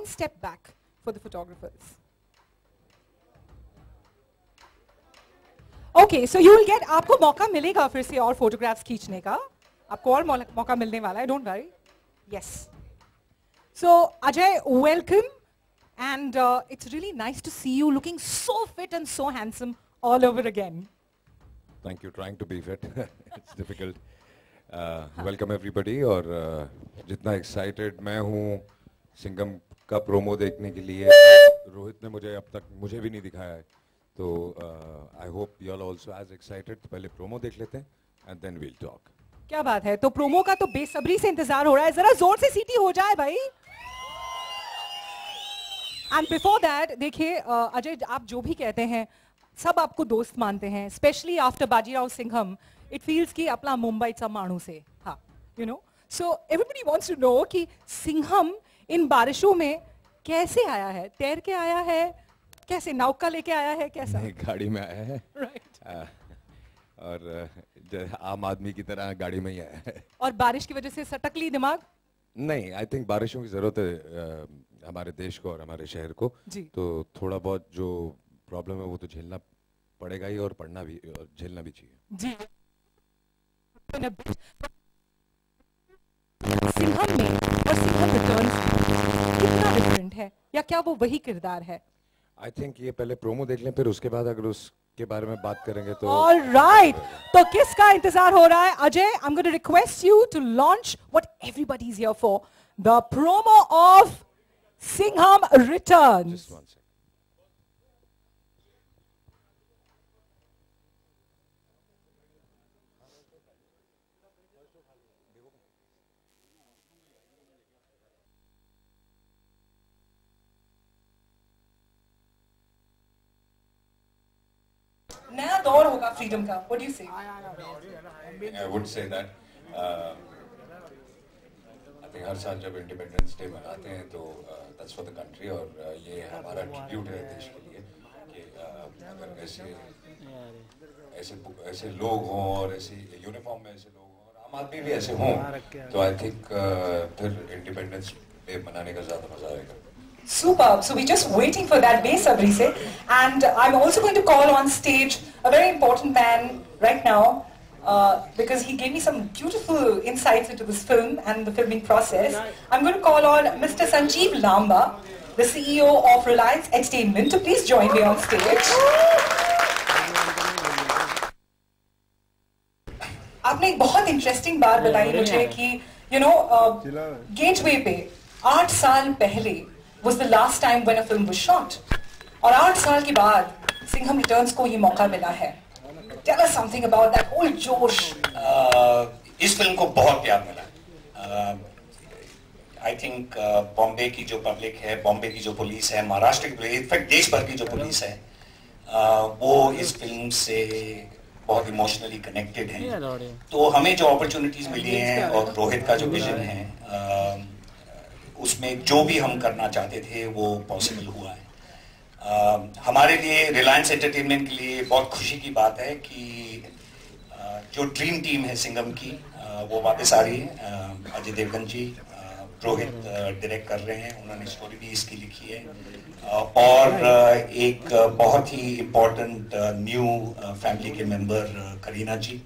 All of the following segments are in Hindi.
step back for the photographers. Okay, so you will get, आपको मौका मिलेगा फिर से और photographs खींचने का, आपको और मौका मिलने वाला है, don't worry. Yes. So Ajay, welcome, and it's really nice to see you looking so fit and so handsome all over again. Thank you. Trying to be fit. It's difficult. Welcome everybody. और जितना excited मैं हूँ सिंघम का प्रोमो देखने के लिए, रोहित ने मुझे अब तक मुझे भी नहीं दिखाया है, तो I hope you all also as excited. तो पहले प्रोमो देख लेते हैं and then we'll talk. क्या बात है, तो प्रोमो का तो बेसब्री से इंतजार हो रहा है, जरा जोर से सीटी हो जाए भाई. And before that, देखिए अजय, आप जो भी कहते हैं सब आपको दोस्त मानते हैं, specially after Bajirao Singham. It feels कि अपना मुंबईचा माणूस है, हाँ, you know. So everybody wants to know कि सिंघम इन बारिशों में कैसे आया है, तैर के आया है, कैसे नौका लेके आया है, कैसा? नहीं, गाड़ी में आया है. राइट. और आम आदमी की तरह गाड़ी में ही आया है. और बारिश की वजह से सटक ली दिमाग? नहीं, आई थिंक बारिशों की जरूरत है हमारे देश को और हमारे शहर को. तो थोड़ा बहुत जो प्रॉब्लम है वो तो झेलना पड़ेगा ही, और पढ़ना भी और झेलना भी चाहिए. जी. सिंघम में और सिंघम रिटर्न्स कितना डिफरेंट है, या क्या वो वही किरदार है? आई थिंक ये पहले प्रोमो देख लें, फिर उसके बाद अगर उसके बारे में बात करेंगे तो. ऑलराइट, तो किसका इंतजार हो रहा है? Ajay, I am going to request you to launch what everybody is here for, the promo of Singham Returns. नया दौर होगा फ्रीडम का. What do you say? I would say that I think हर साल जब इंडिपेंडेंस डे मनाते हैं तो that's for the country, और ये हमारा ट्रिब्यूट है देश के लिए कि अगर ऐसे लोग हों और ऐसे यूनिफॉर्म में ऐसे लोग हों और आम आदमी भी ऐसे हों, तो आई थिंक फिर इंडिपेंडेंस डे मनाने का ज़्यादा मजा आएगा. Superb. So we're just waiting for that besabri se, and I'm also going to call on stage a very important man right now because he gave me some beautiful insights into this film and the filming process. I'm going to call on Mr. Sanjeev Lamba, the CEO of Reliance Entertainment, to please join me on stage. आपने एक बहुत इंटरेस्टिंग बात बताई मुझे कि you know गेटवे पे 8 साल पहले was the last time when a film was shot. और 8 साल के बाद सिंघम रिटर्न्स को ये मौका मिला है. Tell us something about that whole जोश. इस फिल्म को बहुत प्यार मिला. I think बॉम्बे की जो पब्लिक है, बॉम्बे की जो पुलिस है, महाराष्ट्र की पुलिस, इनफैक्ट देश भर की जो पुलिस है, वो इस फिल्म से बहुत इमोशनली कनेक्टेड हैं. तो हमें जो अपॉर्चुनिटीज मिली हैं और रोहित का जो विजन है उसमें जो भी हम करना चाहते थे वो पॉसिबल हुआ है. हमारे लिए, रिलायंस एंटरटेनमेंट के लिए बहुत खुशी की बात है कि जो ड्रीम टीम है सिंघम की वो वापस आ रही है. अजय देवगन जी, रोहित डायरेक्ट कर रहे हैं, उन्होंने स्टोरी भी इसकी लिखी है, और एक बहुत ही इम्पोर्टेंट न्यू फैमिली के मेंबर करीना जी.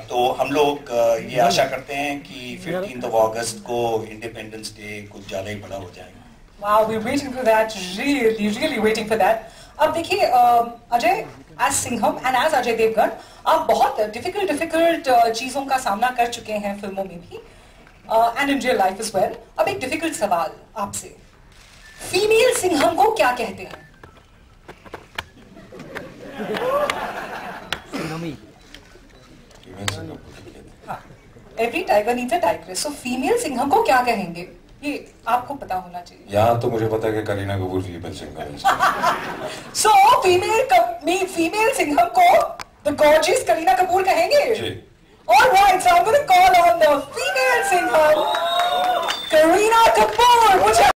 तो हम लोग ये आशा करते हैं कि 15 अगस्त को इंडिपेंडेंस डे कुछ ज़्यादा ही बड़ा हो जाएगा. Wow, we're waiting for that, really waiting for that. अब देखिए Ajay, as Singham and as Ajay Devgan, आप बहुत डिफिकल्ट चीज़ों का सामना कर चुके हैं फिल्मों में भी, and in real life as well. अब एक डिफिकल्ट सवाल आपसे, फीमेल सिंघम को क्या कहते हैं? Every tiger needs a tigress. So female Singham को क्या कहेंगे? ये आपको पता होना चाहिए. यहाँ तो मुझे पता है कि करीना कपूर फीमेल सिंघम है. So female सिंघम को the gorgeous करीना कपूर कहेंगे? जी. All right, so I'm going to call on the female Singham, Kareena Kapoor.